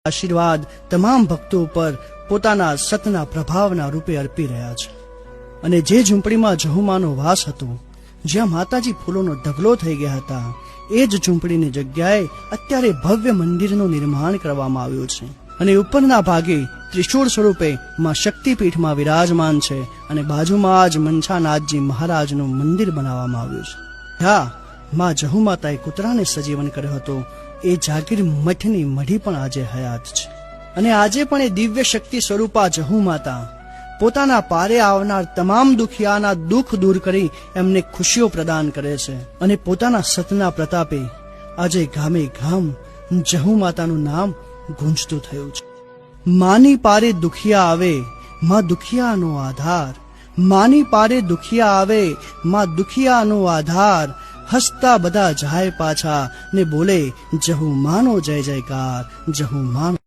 આશીર્વાદ તમામ ભક્તો પર પોતાના સતના પ્રભાવના રૂપે અર્પી રહ્યા છે. અને જે ઝૂંપડીમાં જહુમાનો વાસ હતો, જ્યાં માતાજી ફૂલોનો ઢગલો થઈ ગયા હતા, એ જ ઝૂંપડીની જગ્યાએ અત્યારે ભવ્ય મંદિરનું નિર્માણ કરવામાં આવ્યું છે. અને ઉપરના ભાગે ત્રિશૂળ સ્વરૂપે માં શક્તિપીઠમાં વિરાજમાન છે અને બાજુમાં જ મનછાનાથજી મહારાજનું મંદિર બનાવવામાં આવ્યું છે. હા, માં જહુમાતાએ કૂતરાને સજીવન કર્યો હતો. એ જાગીર મઠની મઢી પણ આજે હયાત છે. અને આજે પણ એ દિવ્ય શક્તિ સ્વરૂપા જહુમાતા પોતાના પારે આવનાર તમામ દુખિયાના દુઃખ દૂર કરી એમને ખુશીઓ પ્રદાન કરે છે. અને પોતાના સતના પ્રતાપે આજે ગામે ગામ જહુમાતાનું નામ ગુંજતું થયું છે. માની પારે દુખિયા આવે, માં દુખિયાનો આધાર. માની પારે દુખિયા આવે, માં દુખિયાનો આધાર. હસતા બધા જાય પાછા ને બોલે જહુમાનો જય જયકાર, જહુમાનો.